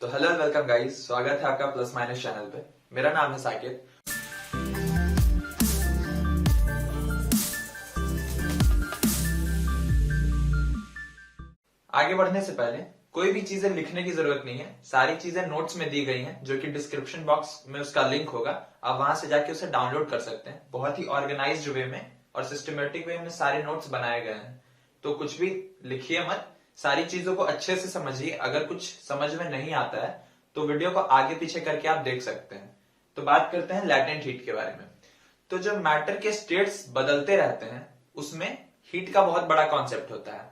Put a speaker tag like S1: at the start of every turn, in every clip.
S1: तो hello welcome guys, स्वागत है आपका प्लस माइनस चैनल पे। मेरा नाम है साकिब। आगे बढ़ने से पहले कोई भी चीजें लिखने की जरूरत नहीं है, सारी चीजें नोट्स में दी गई हैं जो कि डिस्क्रिप्शन बॉक्स में उसका लिंक होगा। आप वहां से जाके उसे डाउनलोड कर सकते हैं। बहुत ही ऑर्गेनाइज्ड वे में और सिस्टमेटिक वे में सारे नोट्स बनाए गए हैं। तो कुछ भी लिखिए मत, सारी चीजों को अच्छे से समझिए। अगर कुछ समझ में नहीं आता है तो वीडियो को आगे पीछे करके आप देख सकते हैं। तो बात करते हैं लैटेंट हीट के बारे में। तो जब मैटर के स्टेट्स बदलते रहते हैं उसमें हीट का बहुत बड़ा कॉन्सेप्ट होता है।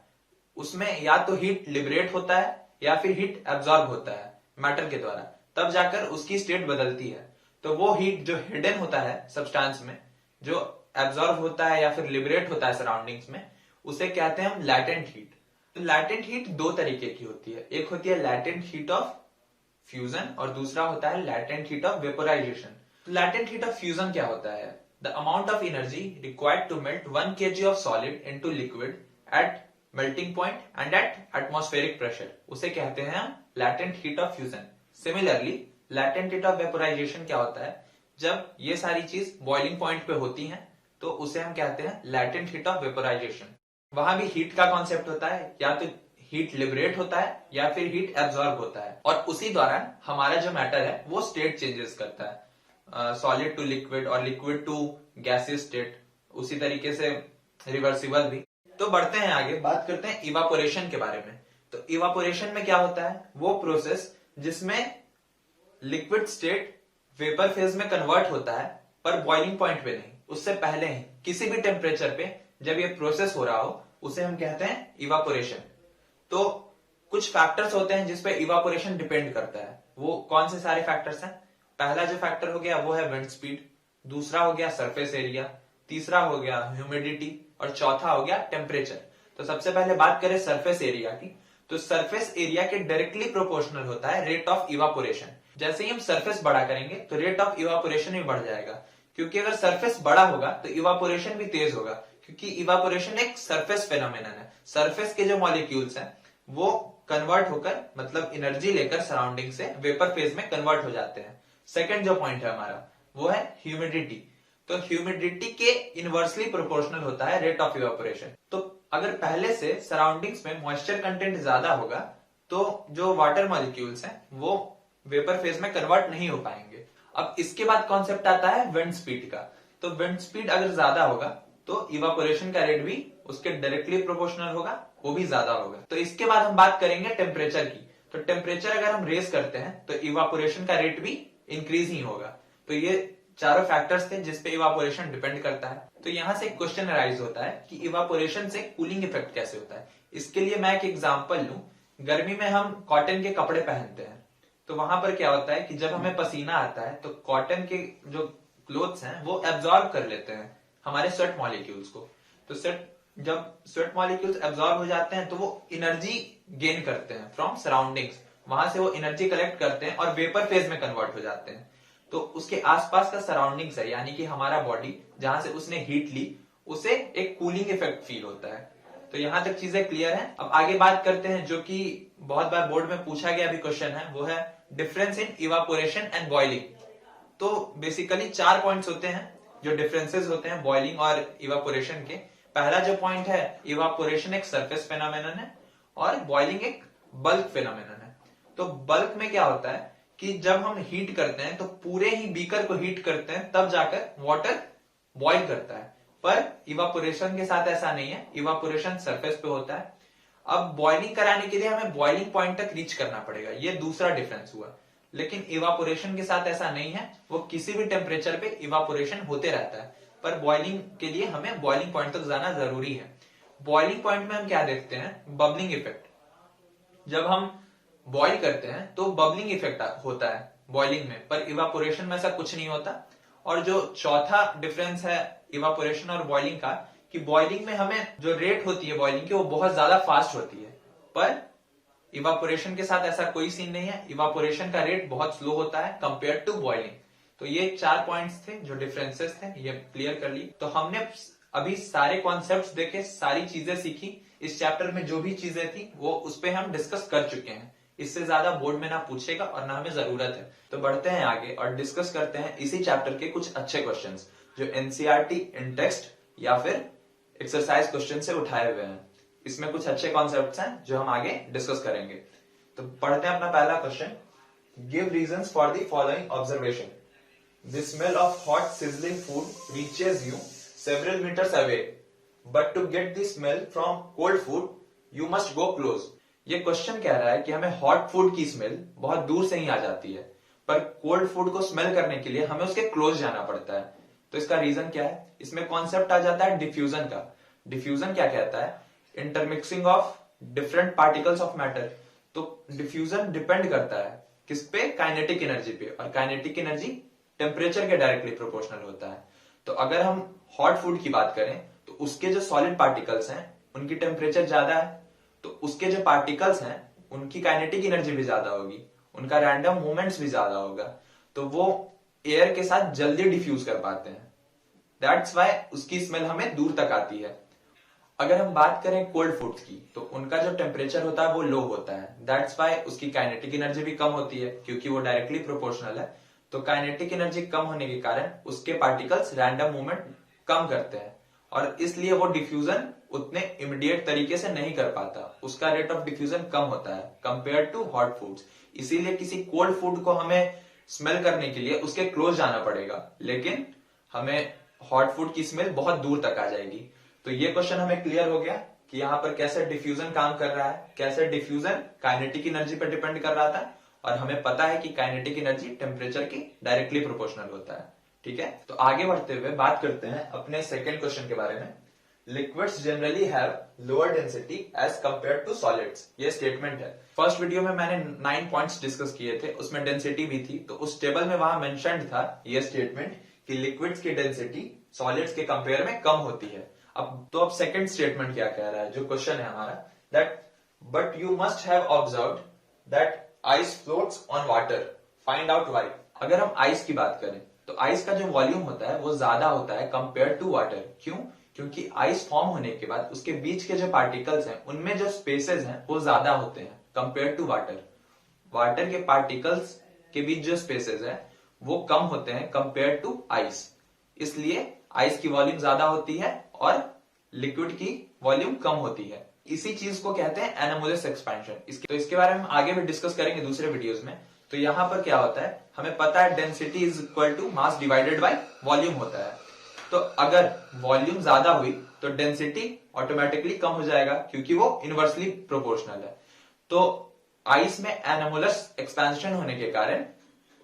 S1: उसमें या तो हीट लिबरेट होता है या फिर हीट एब्जॉर्ब होता है मैटर के द्वारा, तब जाकर उसकी स्टेट बदलती है। तो वो हीट जो हिडन होता है सब्सटेंस में, जो एब्जॉर्ब होता है या फिर लिबरेट होता है सराउंडिंग्स में, उसे कहते हैं हम लैटेंट हीट। तो लैटेंट हीट दो तरीके की होती है, एक होती है लैटेंट हीट ऑफ फ्यूजन और दूसरा होता है लैटेंट हीट ऑफ वेपोराइजेशन। तो लैटेंट हीट ऑफ फ्यूजन क्या होता है? The amount of energy required to melt 1 kg of solid into liquid at melting point and at atmospheric pressure, उसे कहते हैं हम latent heat of fusion. Similarly latent heat of vaporisation क्या होता है? जब ये सारी चीज बॉइलिंग पॉइंट पे होती हैं तो उसे हम कहते हैं लैटेंट हीट ऑफ वेपोराइजेशन। वहां भी हीट का कॉन्सेप्ट होता है, या तो हीट लिबरेट होता है या फिर हीट एब्जॉर्ब होता है, और उसी दौरान हमारा जो मैटर है वो स्टेट चेंजेस करता है, सॉलिड टू लिक्विड और लिक्विड टू गैसियस स्टेट, उसी तरीके से रिवर्सिबल भी। तो बढ़ते हैं आगे, बात करते हैं इवापोरेशन के बारे में। तो इवापोरेशन में क्या होता है? वो प्रोसेस जिसमें लिक्विड स्टेट वेपर फेज में कन्वर्ट होता है, पर बॉइलिंग पॉइंट पे नहीं, उससे पहले ही किसी भी टेम्परेचर पे जब ये प्रोसेस हो रहा हो उसे हम कहते हैं इवापोरेशन। तो कुछ फैक्टर्स होते हैं जिसपे इवापोरेशन डिपेंड करता है। वो कौन से सारे फैक्टर्स हैं? पहला जो फैक्टर हो गया वो है विंड स्पीड, दूसरा हो गया सरफेस एरिया, तीसरा हो गया ह्यूमिडिटी और चौथा हो गया टेम्परेचर। तो सबसे पहले बात करें सरफेस एरिया की, तो सरफेस एरिया के डायरेक्टली प्रोपोर्शनल होता है रेट ऑफ इवापोरेशन। जैसे ही हम सरफेस बड़ा करेंगे तो रेट ऑफ इवापोरेशन भी बढ़ जाएगा, क्योंकि अगर सरफेस बड़ा होगा तो इवापोरेशन भी तेज होगा, क्योंकि इवापोरेशन एक सरफेस फेनोमेनन है। सरफेस के जो मॉलिक्यूल्स हैं वो कन्वर्ट होकर, मतलब एनर्जी लेकर सराउंडिंग से वेपर फेज में कन्वर्ट हो जाते हैं। सेकंड जो पॉइंट है हमारा वो है ह्यूमिडिटी। तो ह्यूमिडिटी के इनवर्सली प्रोपोर्शनल होता है रेट ऑफ इवापोरेशन। तो अगर पहले से सराउंडिंग्स में मॉइस्चर कंटेंट ज्यादा होगा तो जो वाटर मॉलिक्यूल्स हैं वो वेपर फेज में कन्वर्ट नहीं हो पाएंगे। अब इसके बाद कॉन्सेप्ट आता है विंड स्पीड का। तो विंड स्पीड अगर ज्यादा होगा तो इवापोरेशन का रेट भी उसके डायरेक्टली प्रोपोर्शनल होगा, वो भी ज्यादा होगा। तो इसके बाद हम बात करेंगे टेम्परेचर की। तो टेम्परेचर अगर हम रेज करते हैं तो इवापोरेशन का रेट भी इंक्रीज ही होगा। तो ये चारों फैक्टर्स थे जिसपे इवापोरेशन डिपेंड करता है। तो यहां से क्वेश्चन अराइज होता है कि इवापोरेशन से कूलिंग इफेक्ट कैसे होता है। इसके लिए मैं एक एग्जांपल लूं। गर्मी में हम कॉटन के कपड़े पहनते हैं, तो वहां पर क्या होता है कि जब हमें पसीना आता है तो कॉटन के जो क्लोथ्स हैं वो एब्जॉर्ब कर लेते हैं हमारे स्वेट मॉलिक्यूल्स को। तो जब स्वेट मॉलिक्यूल्स एब्जॉर्ब हो जाते हैं तो वो एनर्जी गेन करते हैं फ्रॉम सराउंडिंग्स, वहां से वो एनर्जी कलेक्ट करते हैं और वेपर फेज में कन्वर्ट हो जाते हैं। तो उसके आसपास का सराउंडिंग्स है, यानी कि हमारा बॉडी जहां से उसने हीट ली, उसे एक कूलिंग इफेक्ट फील होता है। तो यहां तक चीजें क्लियर हैं। अब आगे बात करते हैं जो कि बहुत बार बोर्ड में पूछा गया भी क्वेश्चन है, वो है difference in evaporation and boiling. तो बेसिकली 4 पॉइंट्स होते हैं जो डिफरेंसेस होते हैं बॉइलिंग और इवापोरेशन के। पहला जो पॉइंट है, इवापोरेशन एक सरफेस फेनोमेनन है और बॉइलिंग एक बल्क फेनोमेनन है। तो बल्क में क्या होता है कि जब हम हीट करते हैं तो पूरे ही बीकर को हीट करते हैं, तब जाकर वाटर बॉइल करता है। पर इवापोरेशन के साथ ऐसा नहीं है, इवापोरेशन सरफेस पे होता है। अब बॉइलिंग कराने के लिए हमें बॉइलिंग पॉइंट तक रीच करना पड़ेगा, ये दूसरा डिफरेंस हुआ। लेकिन इवापोरेशन के साथ ऐसा नहीं है, वो किसी भी टेम्परेचर पे इवापोरेशन होते रहता है, पर बॉइलिंग के लिए हमें बॉइलिंग पॉइंट तक जाना जरूरी है। बॉइलिंग पॉइंट में हम क्या देखते हैं? Bubbling effect. जब हम बॉइल करते हैं तो बबलिंग इफेक्ट होता है बॉइलिंग में, पर इवापोरेशन में ऐसा कुछ नहीं होता। और जो चौथा डिफरेंस है इवापोरेशन और बॉइलिंग का, कि बॉइलिंग में हमें जो रेट होती है बॉइलिंग की वो बहुत ज्यादा फास्ट होती है, पर इवापोरेशन के साथ ऐसा कोई सीन नहीं है। इवापोरेशन का रेट बहुत स्लो होता है कंपेयर टू बॉइलिंग। तो ये 4 पॉइंट्स थे जो डिफरेंसेस थे, ये क्लियर कर ली। तो हमने अभी सारे कॉन्सेप्ट्स देखे, सारी चीजें सीखी। इस चैप्टर में जो भी चीजें थी वो उस पर हम डिस्कस कर चुके हैं। इससे ज्यादा बोर्ड में ना पूछेगा और ना हमें जरूरत है। तो बढ़ते हैं आगे और डिस्कस करते हैं इसी चैप्टर के कुछ अच्छे क्वेश्चंस जो एनसीईआरटी इन टेक्स्ट या फिर एक्सरसाइज क्वेश्चन से उठाए हुए हैं। इसमें कुछ अच्छे कॉन्सेप्ट्स हैं जो हम आगे डिस्कस करेंगे। तो पढ़ते हैं अपना पहला question. Give reasons for the following observation. The smell of hot sizzling food reaches you several meters away, but to get the smell from cold food, you must go close. ये question कह रहा है कि हमें hot food की smell बहुत दूर से ही आ जाती है, पर कोल्ड फूड को स्मेल करने के लिए हमें उसके क्लोज जाना पड़ता है। तो इसका रीजन क्या है? इसमें कॉन्सेप्ट आ जाता है डिफ्यूजन का। डिफ्यूजन क्या कहता है? Intermixing of different particles of matter. तो डिफ्यूजन डिपेंड करता है किस पे? काइनेटिक एनर्जी पे, और काइनेटिक एनर्जी टेम्परेचर के डायरेक्टली प्रोपोर्शनल होता है। तो अगर हम हॉट फूड की बात करें तो उसके जो सॉलिड पार्टिकल्स हैं उनकी टेम्परेचर ज्यादा है, तो उसके जो पार्टिकल्स हैं उनकी काइनेटिक एनर्जी भी ज्यादा होगी, उनका रैंडम मूवमेंट्स भी ज्यादा होगा, तो वो एयर के साथ जल्दी डिफ्यूज कर पाते हैं। दैट्स वाई उसकी स्मेल हमें दूर तक आती है। अगर हम बात करें कोल्ड फूड की तो उनका जो टेम्परेचर होता है वो लो होता है। दैट्स वाई उसकी काइनेटिक एनर्जी भी कम होती है, क्योंकि वो डायरेक्टली प्रोपोर्शनल है। तो काइनेटिक एनर्जी कम होने के कारण उसके पार्टिकल्स रैंडम मूवमेंट कम करते हैं, और इसलिए वो डिफ्यूजन उतने इमीडिएट तरीके से नहीं कर पाता। उसका रेट ऑफ डिफ्यूजन कम होता है कंपेयर टू हॉट फूड्स। इसीलिए किसी कोल्ड फूड को हमें स्मेल करने के लिए उसके क्लोज जाना पड़ेगा, लेकिन हमें हॉट फूड की स्मेल बहुत दूर तक आ जाएगी। तो ये क्वेश्चन हमें क्लियर हो गया कि यहाँ पर कैसे डिफ्यूजन काम कर रहा है, कैसे डिफ्यूजन काइनेटिक एनर्जी पर डिपेंड कर रहा था, और हमें पता है कि काइनेटिक एनर्जी टेम्परेचर की डायरेक्टली प्रोपोर्शनल होता है। ठीक है, तो आगे बढ़ते हुए बात करते हैं अपने सेकंड क्वेश्चन के बारे में। Liquids generally have lower density as compare to solids. ये स्टेटमेंट है। फर्स्ट वीडियो में मैंने 9 पॉइंट्स डिस्कस किए थे, उसमें डेंसिटी भी थी, तो उस टेबल में वहां मेंशन्ड था ये स्टेटमेंट कि लिक्विड्स की डेंसिटी सॉलिड्स के कंपेयर में कम होती है। अब सेकंड स्टेटमेंट क्या कह रहा है, जो क्वेश्चन है हमारा, that but you must have observed that ice floats on water, find out why. अगर हम आइस की बात करें तो आइस का जो वॉल्यूम होता है वो ज्यादा होता है कंपेयर टू वाटर। क्यों? क्योंकि आइस फॉर्म होने के बाद उसके बीच के जो पार्टिकल्स हैं उनमें जो स्पेसेस हैं वो ज्यादा होते हैं कंपेयर टू वाटर। वाटर के पार्टिकल्स के बीच जो स्पेसेस हैं वो कम होते हैं कंपेयर टू आइस। इसलिए आइस की वॉल्यूम ज्यादा होती है और लिक्विड की वॉल्यूम कम होती है। इसी चीज को कहते हैं एनोमोलस एक्सपेंशन। तो इसके बारे में हम आगे भी डिस्कस करेंगे दूसरे वीडियोस में। तो यहां पर क्या होता है, हमें पता है density is equal to mass divided by volume होता है। तो अगर वॉल्यूम ज्यादा हुई तो डेंसिटी ऑटोमेटिकली कम हो जाएगा, क्योंकि वो इनवर्सली प्रोपोर्शनल है। तो आइस में एनोमोलस एक्सपेंशन होने के कारण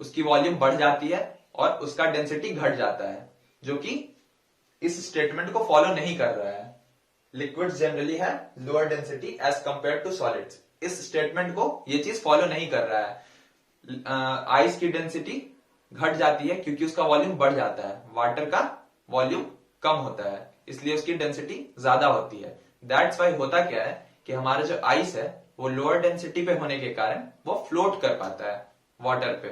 S1: उसकी वॉल्यूम बढ़ जाती है और उसका डेंसिटी घट जाता है, जो कि इस स्टेटमेंट को फॉलो नहीं कर रहा है। लिक्विड्स जनरली है lower density as compare to solids, इस स्टेटमेंट को ये चीज फॉलो नहीं कर रहा है। आइस की डेंसिटी घट जाती है क्योंकि उसका वॉल्यूम बढ़ जाता है, वाटर का वॉल्यूम कम होता है, इसलिए उसकी डेंसिटी ज्यादा होती है। दैट्स वाई होता क्या है कि हमारा जो आइस है वो लोअर डेंसिटी पे होने के कारण वो फ्लोट कर पाता है वाटर पे।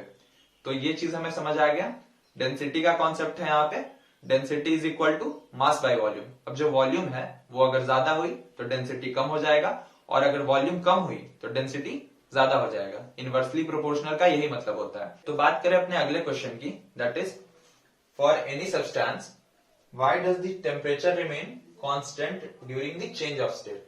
S1: तो ये चीज हमें समझ आ गया। डेंसिटी का कॉन्सेप्ट है यहाँ पे, density is equal to mass by volume. अब जो वॉल्यूम है वो अगर ज्यादा हुई तो डेंसिटी कम हो जाएगा, और अगर वॉल्यूम कम हुई तो डेंसिटी ज्यादा हो जाएगा। इनवर्सली प्रोपोर्शनल का यही मतलब होता है। तो बात करें अपने अगले क्वेश्चन की, that is for any substance why does the temperature remain constant during the change of state.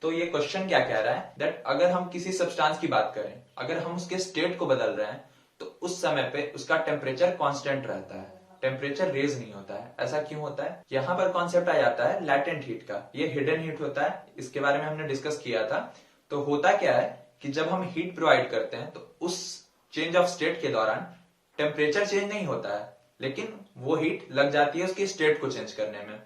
S1: तो ये क्वेश्चन क्या कह रहा है, दैट अगर हम किसी सब्सटेंस की बात करें, अगर हम उसके स्टेट को बदल रहे हैं तो उस समय पे उसका टेम्परेचर कांस्टेंट रहता है, टेम्परेचर रेज नहीं होता है। ऐसा क्यों होता है? यहाँ पर कॉन्सेप्ट आ जाता है लैटेंट हीट का। ये हिडन हीट होता है, इसके बारे में हमने डिस्कस किया था। तो होता क्या है कि जब हम हीट प्रोवाइड करते हैं तो उस चेंज ऑफ स्टेट के दौरान टेम्परेचर चेंज नहीं होता है, लेकिन वो हीट लग जाती है उसकी स्टेट को चेंज करने में।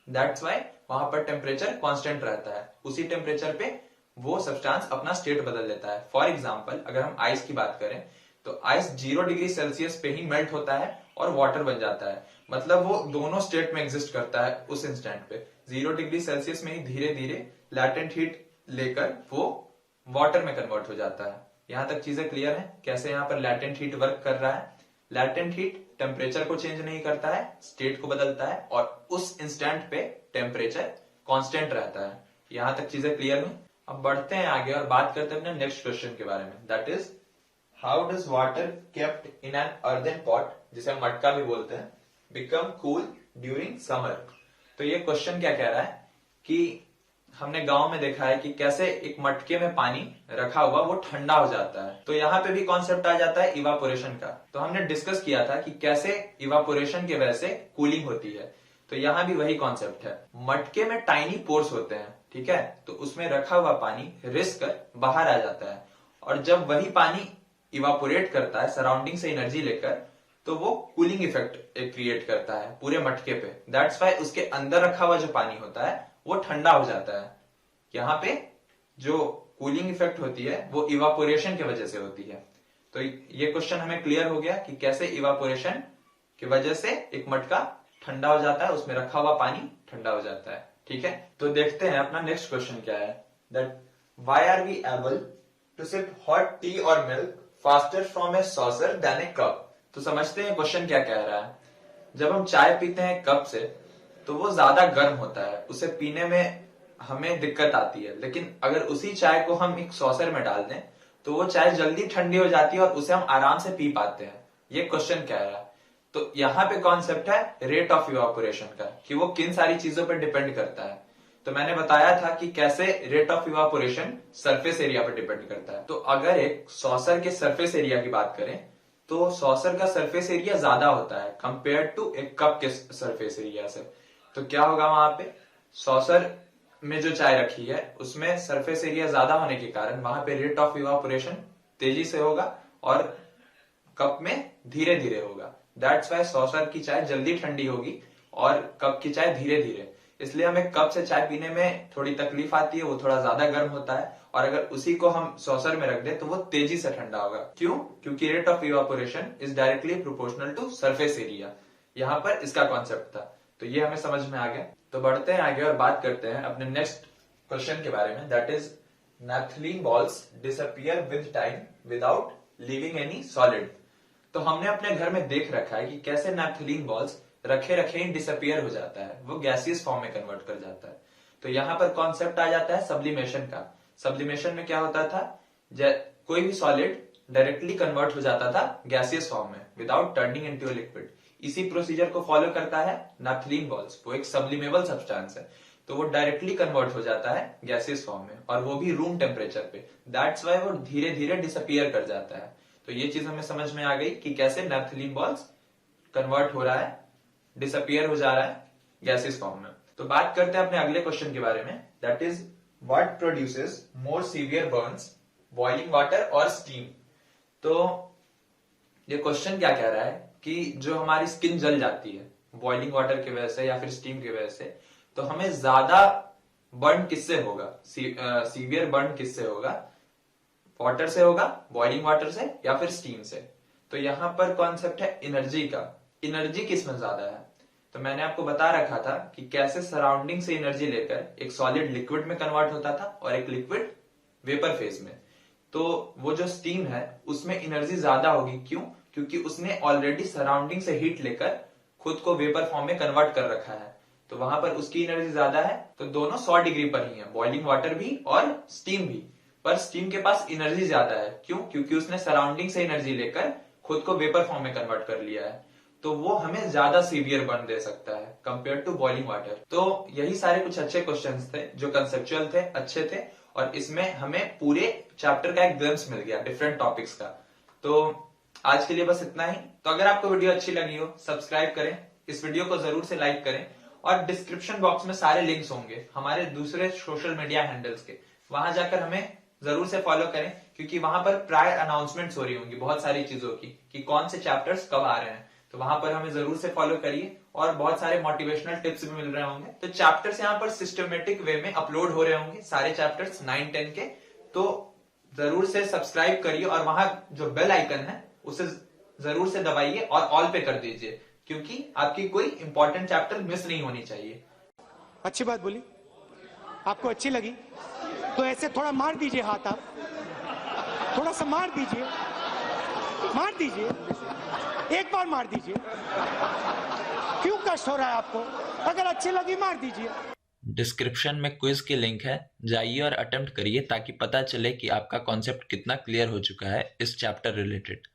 S1: दैट्स वाई वहां पर टेम्परेचर कांस्टेंट रहता है, उसी टेम्परेचर पे वो सब्सटेंस अपना स्टेट बदल लेता है। फॉर एग्जाम्पल अगर हम आइस की बात करें तो आइस 0 डिग्री सेल्सियस पे ही मेल्ट होता है और वाटर बन जाता है। मतलब वो दोनों स्टेट में एग्जिस्ट करता है उस इंस्टेंट पे। 0 डिग्री सेल्सियस में ही धीरे धीरे लैटेंट हीट लेकर वो वाटर में कन्वर्ट हो जाता है। यहां तक चीजें क्लियर है कैसे यहाँ पर लैटेंट हीट वर्क कर रहा है। लैटेंट हीट टेम्परेचर को चेंज नहीं करता है, स्टेट को बदलता है, और उस इंस्टेंट पे टेम्परेचर कांस्टेंट रहता है। यहां तक चीजें क्लियर हुई। अब बढ़ते हैं आगे और बात करते हैं अपने नेक्स्ट क्वेश्चन के बारे में, that is how does water kept in an earthen pot, जिसे हम मटका भी बोलते हैं, बिकम कूल ड्यूरिंग समर। तो ये क्वेश्चन क्या कह रहा है कि हमने गांव में देखा है कि कैसे एक मटके में पानी रखा हुआ वो ठंडा हो जाता है। तो यहाँ पे भी कॉन्सेप्ट आ जाता है इवापोरेशन का। तो हमने डिस्कस किया था कि कैसे इवापोरेशन की वजह से कूलिंग होती है। तो यहाँ भी वही कॉन्सेप्ट है, मटके में टाइनी पोर्स होते हैं, ठीक है, तो उसमें रखा हुआ पानी रिस कर बाहर आ जाता है, और जब वही पानी इवापोरेट करता है सराउंडिंग से एनर्जी लेकर, तो वो कूलिंग इफेक्ट क्रिएट करता है पूरे मटके पे। दैट्स वाई उसके अंदर रखा हुआ जो पानी होता है वो ठंडा हो जाता है। यहाँ पे जो कूलिंग इफेक्ट होती है वो इवापोरेशन की वजह से होती है। तो ये क्वेश्चन हमें क्लियर हो गया कि कैसे इवापोरेशन की वजह से एक मटका ठंडा हो जाता है, उसमें रखा हुआ पानी ठंडा हो जाता है, ठीक है। तो देखते हैं अपना नेक्स्ट क्वेश्चन क्या है, that why are we able to sip hot tea और milk faster from a saucer than a cup. तो समझते हैं क्वेश्चन क्या कह रहा है। जब हम चाय पीते हैं कप से तो वो ज्यादा गर्म होता है, उसे पीने में हमें दिक्कत आती है, लेकिन अगर उसी चाय को हम एक सॉसर में डाल दें तो वो चाय जल्दी ठंडी हो जाती है और उसे हम आराम से पी पाते हैं। ये क्वेश्चन कह रहा है। तो यहाँ पे कॉन्सेप्ट है रेट ऑफ इवापोरेशन का, कि वो किन सारी चीजों पर डिपेंड करता है। तो मैंने बताया था कि कैसे rate of evaporation surface area पर डिपेंड करता है। तो अगर एक सॉसर के सरफेस एरिया की बात करें तो सॉसर का सरफेस एरिया ज्यादा होता है कंपेयर टू एक कप के सरफेस एरिया से। तो क्या होगा, वहां पे सॉसर में जो चाय रखी है उसमें सरफेस एरिया ज्यादा होने के कारण वहां पे रेट ऑफ इवापोरेशन तेजी से होगा और कप में धीरे धीरे होगा। दैट्स वाई सॉसर की चाय जल्दी ठंडी होगी और कप की चाय धीरे धीरे। इसलिए हमें कप से चाय पीने में थोड़ी तकलीफ आती है, वो थोड़ा ज्यादा गर्म होता है, और अगर उसी को हम सॉसर में रख दे तो वो तेजी से ठंडा होगा। क्यों? क्योंकि rate of evaporation is directly proportional to surface area. यहाँ पर इसका कॉन्सेप्ट था, तो ये हमें समझ में आ गया। तो बढ़ते हैं आगे और बात करते हैं अपने नेक्स्ट क्वेश्चन के बारे में, that is naphthalene balls disappear with time without leaving any solid. तो हमने अपने घर में देख रखा है कि कैसे नैप्थलीन बॉल्स रखे रखे ही डिसअपियर हो जाता है, वो गैसियस फॉर्म में कन्वर्ट कर जाता है। तो यहाँ पर कॉन्सेप्ट आ जाता है सब्लिमेशन का। सब्लिमेशन में क्या होता था, कोई भी सॉलिड डायरेक्टली कन्वर्ट हो जाता था गैसियस फॉर्म में without turning into a liquid. इसी प्रोसीजर को फॉलो करता है नैप्थलीन बॉल्स। वो एक सब्लिमेबल सब्सटेंस है, तो वो डायरेक्टली कन्वर्ट हो जाता है गैसियस फॉर्म में, और वो भी रूम टेम्परेचर पे। दैट्स वाई वो धीरे धीरे डिसअपियर कर जाता है। तो ये चीज हमें समझ में आ गई कि कैसे नैप्थलीन बॉल्स कन्वर्ट हो रहा है, डिसअपियर हो जा रहा है गैसियस फॉर्म में। तो बात करते हैं अपने अगले क्वेश्चन के बारे में, that is what produces more severe Burns, boiling water और स्टीम। तो ये क्वेश्चन क्या कह रहा है कि जो हमारी स्किन जल जाती है बॉइलिंग वाटर की वजह से या फिर स्टीम की वजह से, तो हमें ज्यादा बर्न किससे होगा, सीवियर बर्न किससे होगा, वाटर से होगा, बॉइलिंग वाटर से या फिर स्टीम से। तो यहाँ पर कॉन्सेप्ट है एनर्जी का। एनर्जी किसमें ज्यादा है? तो मैंने आपको बता रखा था कि कैसे सराउंडिंग से एनर्जी लेकर एक सॉलिड लिक्विड में कन्वर्ट होता था और एक लिक्विड वेपर फेज में। तो वो जो स्टीम है उसमें एनर्जी ज्यादा होगी। क्यों? क्योंकि उसने ऑलरेडी सराउंडिंग से हीट लेकर खुद को वेपर फॉर्म में कन्वर्ट कर रखा है, तो वहां पर उसकी एनर्जी ज्यादा है। तो दोनों 100 डिग्री पर ही है, बॉइलिंग वाटर भी और स्टीम भी। पर स्टीम के पास एनर्जी ज्यादा है। क्यों? क्योंकि उसने सराउंडिंग से एनर्जी लेकर खुद को वेपर फॉर्म में कन्वर्ट कर लिया है, तो वो हमें ज्यादा सीवियर बर्न दे सकता है कंपेयर टू बॉइलिंग वाटर। तो यही सारे कुछ अच्छे क्वेश्चंस थे जो कंसेप्चुअल थे, अच्छे थे, और इसमें हमें पूरे चैप्टर का एक ग्लिम्स मिल गया डिफरेंट टॉपिक्स का। तो आज के लिए बस इतना ही। तो अगर आपको वीडियो अच्छी लगी हो सब्सक्राइब करें, इस वीडियो को जरूर से लाइक करें, और डिस्क्रिप्शन बॉक्स में सारे लिंक्स होंगे हमारे दूसरे सोशल मीडिया हैंडल्स के, वहां जाकर हमें जरूर से फॉलो करें, क्योंकि वहां पर प्रायर अनाउंसमेंट्स हो रही होंगी बहुत सारी चीजों की कि कौन से चैप्टर्स कब आ रहे हैं। तो वहां पर हमें जरूर से फॉलो करिए, और बहुत सारे मोटिवेशनल टिप्स भी मिल रहे होंगे। तो चैप्टर्स यहाँ पर सिस्टमेटिक वे में अपलोड हो रहे होंगे, सारे चैप्टर्स 9-10 के। तो जरूर से सब्सक्राइब करिए, और वहां जो बेल आइकन है उसे जरूर से दबाइए और ऑल पे कर दीजिए, क्योंकि आपकी कोई इंपॉर्टेंट चैप्टर मिस नहीं होनी चाहिए।
S2: अच्छी बात बोली, आपको अच्छी लगी तो ऐसे थोड़ा मार दीजिए हाथ, आप थोड़ा सा मार दीजिए, एक बार मार दीजिए। क्यों कष्ट हो रहा है आपको? अगर अच्छी लगी मार दीजिए।
S1: डिस्क्रिप्शन में क्विज की लिंक है, जाइए और अटेम्प्ट करिए ताकि पता चले कि आपका कॉन्सेप्ट कितना क्लियर हो चुका है इस चैप्टर रिलेटेड।